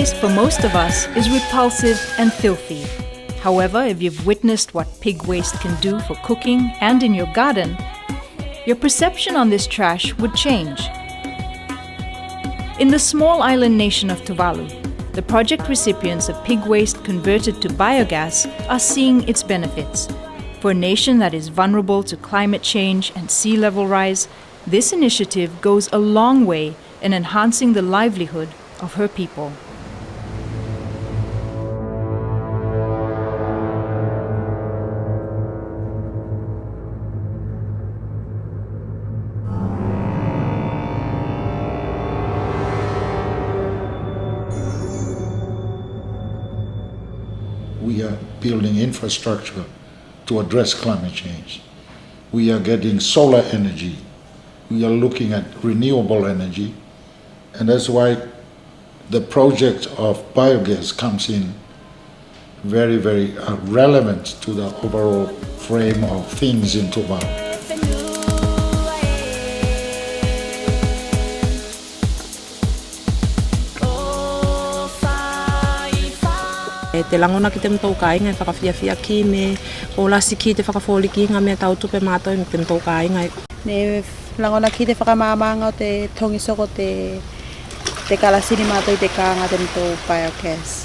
waste for most of us is repulsive and filthy. However, if you've witnessed what pig waste can do for cooking and in your garden, your perception on this trash would change. In the small island nation of Tuvalu, the project recipients of pig waste converted to biogas are seeing its benefits. For a nation that is vulnerable to climate change and sea level rise, this initiative goes a long way in enhancing the livelihood of her people. We are building infrastructure to address climate change. We are getting solar energy. We are looking at renewable energy. And that's why the project of biogas comes in very, very relevant to the overall frame of things in Tuvalu. Te langona ki te mtou kāinga e whakawhiawhia ki me o lasi ki te whakawholi ki ngā mea tau tupe mātou me te mtou kāinga. Ne langona ki te whakamāmanga o te tongisoko te kalasini mātou I te kānga te mtou biogas.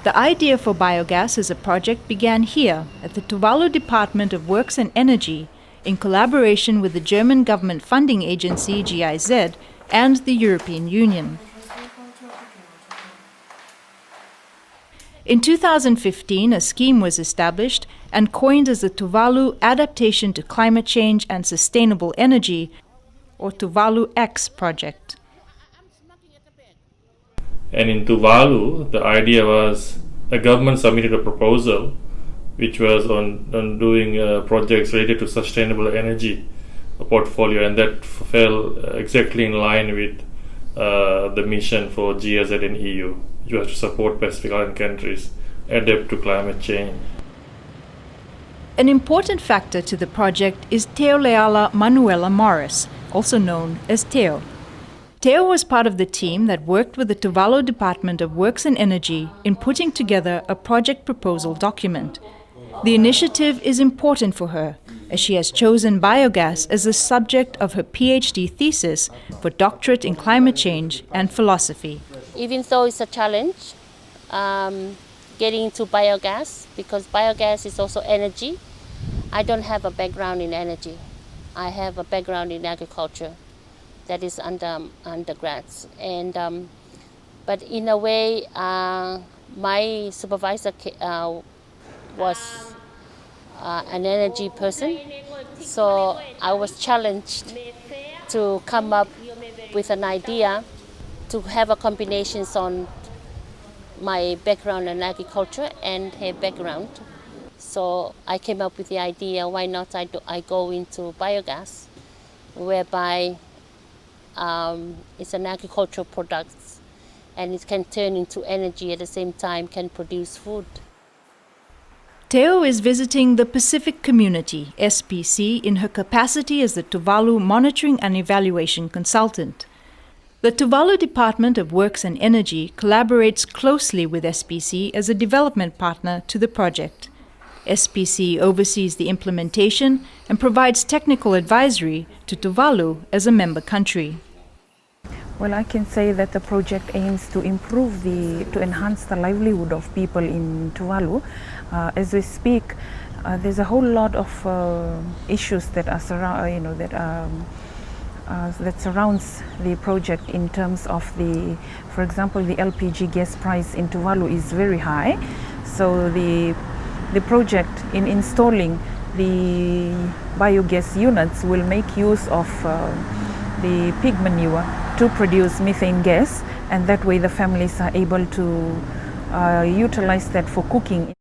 The idea for biogas as a project began here at the Tuvalu Department of Works and Energy in collaboration with the German government funding agency GIZ and the European Union. In 2015, a scheme was established and coined as the Tuvalu Adaptation to Climate Change and Sustainable Energy, or Tuvalu-X project. And in Tuvalu, the idea was the government submitted a proposal which was on doing projects related to sustainable energy portfolio, and that fell exactly in line with the mission for GIZ and EU, which was to support Pacific Island countries adapt to climate change. An important factor to the project is Teoleala Manuela Morris, also known as Teo. Teo was part of the team that worked with the Tuvalu Department of Works and Energy in putting together a project proposal document. The initiative is important for her, as she has chosen biogas as the subject of her PhD thesis for doctorate in climate change and philosophy. Even though it's a challenge, getting into biogas, because biogas is also energy. I don't have a background in energy. I have a background in agriculture, that is undergrads. And but in a way, my supervisor was an energy person, so I was challenged to come up with an idea to have a combination on my background in agriculture and her background. So I came up with the idea, why not I go into biogas, whereby it's an agricultural product and it can turn into energy at the same time, can produce food. Teo is visiting the Pacific Community, SPC, in her capacity as the Tuvalu Monitoring and Evaluation Consultant. The Tuvalu Department of Works and Energy collaborates closely with SPC as a development partner to the project. SPC oversees the implementation and provides technical advisory to Tuvalu as a member country. Well, I can say that the project aims to enhance the livelihood of people in Tuvalu. As we speak, there's a whole lot of issues that are that surrounds the project in terms of for example, the LPG gas price in Tuvalu is very high. So the project in installing the biogas units will make use of the pig manure to produce methane gas, and that way the families are able to utilize that for cooking.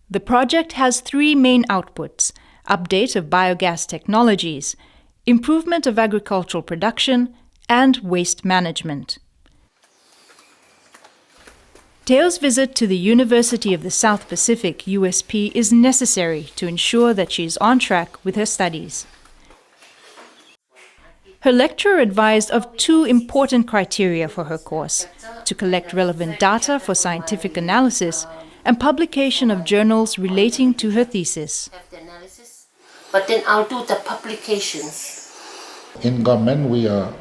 The project has three main outputs: update of biogas technologies, improvement of agricultural production, and waste management. Teo's visit to the University of the South Pacific, USP, is necessary to ensure that she is on track with her studies. Her lecturer advised of two important criteria for her course: to collect relevant data for scientific analysis and publication of journals relating to her thesis. But then I'll do the publications. In government, we are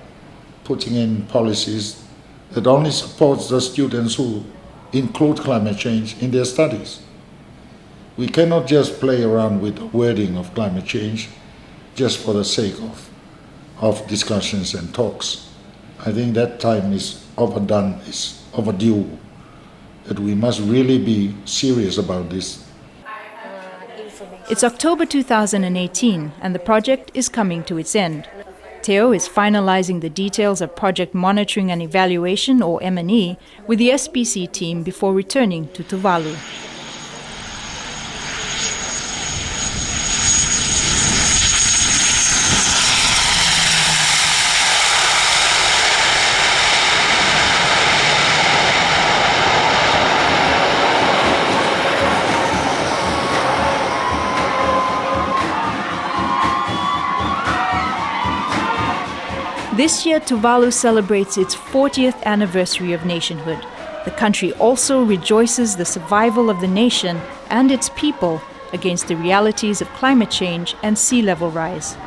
putting in policies that only supports the students who include climate change in their studies. We cannot just play around with the wording of climate change just for the sake of discussions and talks. I think that time is overdone, is overdue, that we must really be serious about this. It's October 2018 and the project is coming to its end. Teo is finalizing the details of project monitoring and evaluation, or M&E, with the SPC team before returning to Tuvalu. This year, Tuvalu celebrates its 40th anniversary of nationhood. The country also rejoices the survival of the nation and its people against the realities of climate change and sea level rise.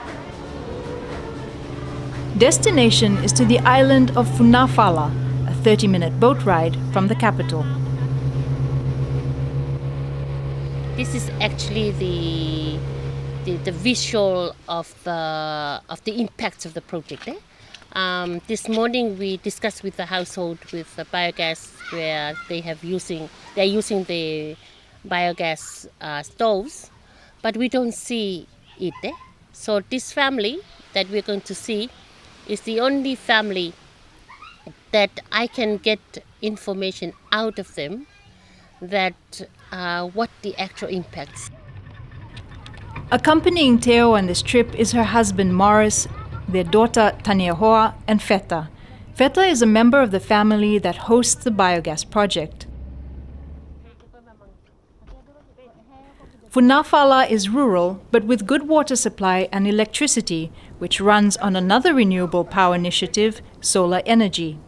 Destination is to the island of Nafala, a 30-minute boat ride from the capital. This is actually the visual of the impacts of the project. This morning we discussed with the household with the biogas, where they're using the biogas stoves, but we don't see it. So this family that we're going to see is the only family that I can get information out of them that what the actual impacts. Accompanying Teo on this trip is her husband Morris, their daughter Taneahoa, and Feta. Feta is a member of the family that hosts the biogas project. Nafala is rural, but with good water supply and electricity, which runs on another renewable power initiative, solar energy.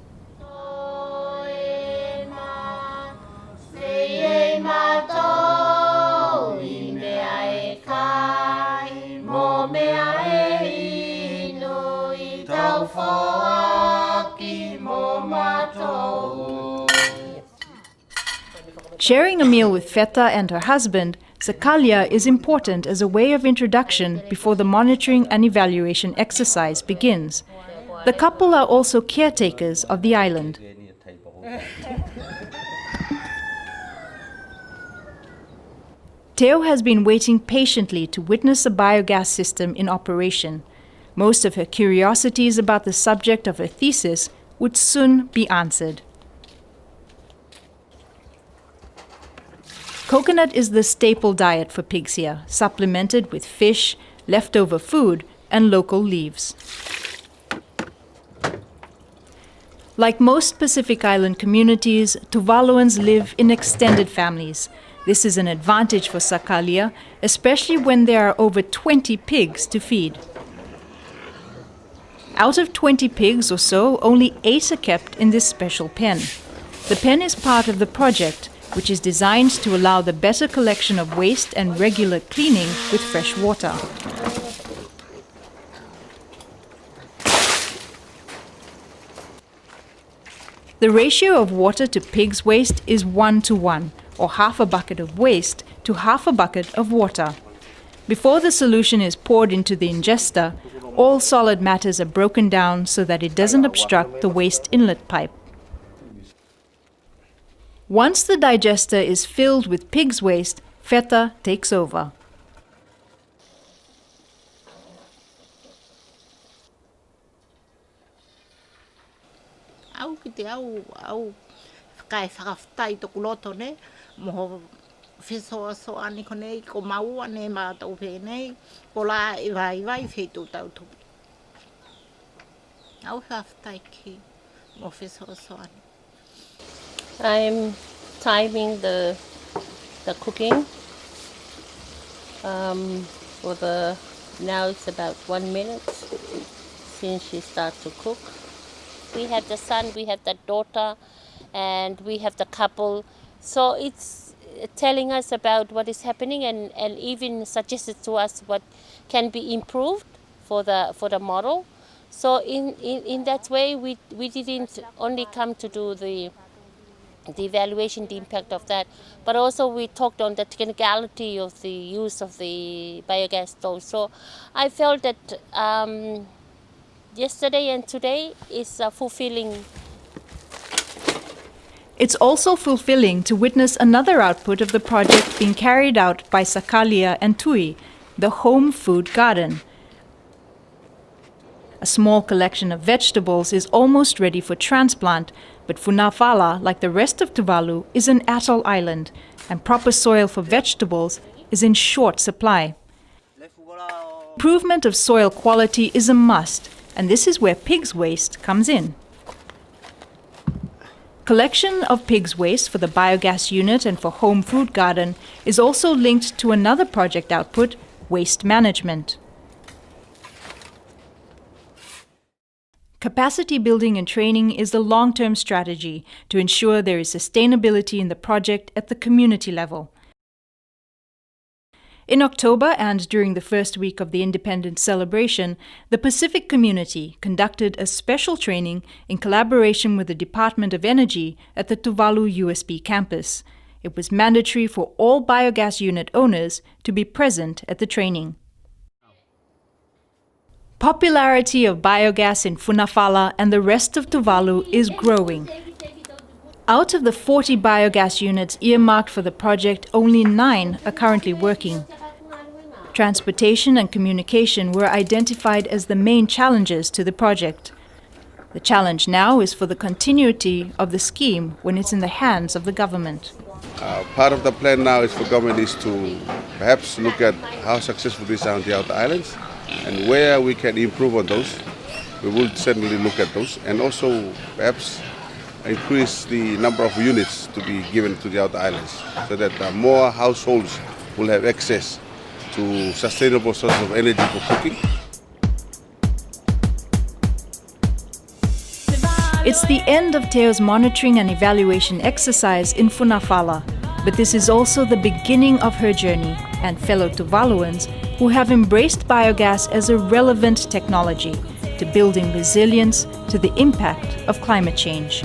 Sharing a meal with Feta and her husband, Sakalia is important as a way of introduction before the monitoring and evaluation exercise begins. The couple are also caretakers of the island. Teo has been waiting patiently to witness a biogas system in operation. Most of her curiosities about the subject of her thesis would soon be answered. Coconut is the staple diet for pigs here, supplemented with fish, leftover food, and local leaves. Like most Pacific Island communities, Tuvaluans live in extended families. This is an advantage for Sakalia, especially when there are over 20 pigs to feed. Out of 20 pigs or so, only 8 are kept in this special pen. The pen is part of the project, which is designed to allow the better collection of waste and regular cleaning with fresh water. The ratio of water to pig's waste is 1:1, or half a bucket of waste to half a bucket of water. Before the solution is poured into the ingester, all solid matters are broken down so that it doesn't obstruct the waste inlet pipe. Once the digester is filled with pig's waste, Feta takes over. Au kite au kai whakawhtai toku loto ne, moho whesoa soa ni konei, ko maua ne mātou whenei, ko la iwai whetu tau tupi. Au whakawhtai ki, mo whesoa soa ni. I'm timing the cooking. Now it's about 1 minute. since she started to cook. We have the son, we have the daughter, and we have the couple. So it's telling us about what is happening and even suggested to us what can be improved for the model. So in that way, we didn't only come to do the evaluation, the impact of that, but also we talked on the technicality of the use of the biogas stove. So I felt that yesterday and today is fulfilling. It's also fulfilling to witness another output of the project being carried out by Sakalia and Tui, the home food garden. A small collection of vegetables is almost ready for transplant, but Nafala, like the rest of Tuvalu, is an atoll island, and proper soil for vegetables is in short supply. Improvement of soil quality is a must, and this is where pig's waste comes in. Collection of pig's waste for the biogas unit and for home food garden is also linked to another project output, waste management. Capacity building and training is the long-term strategy to ensure there is sustainability in the project at the community level. In October and during the first week of the independence celebration, the Pacific community conducted a special training in collaboration with the Department of Energy at the Tuvalu USB campus. It was mandatory for all biogas unit owners to be present at the training. Popularity of biogas in Nafala and the rest of Tuvalu is growing. Out of the 40 biogas units earmarked for the project, only 9 are currently working. Transportation and communication were identified as the main challenges to the project. The challenge now is for the continuity of the scheme when it's in the hands of the government. Part of the plan now is for government is to perhaps look at how successful these are on the outer islands and where we can improve on those. We will certainly look at those and also perhaps increase the number of units to be given to the outer islands so that more households will have access to sustainable sources of energy for cooking. It's the end of Teo's monitoring and evaluation exercise in Nafala, but this is also the beginning of her journey and fellow Tuvaluans who have embraced biogas as a relevant technology to building resilience to the impact of climate change.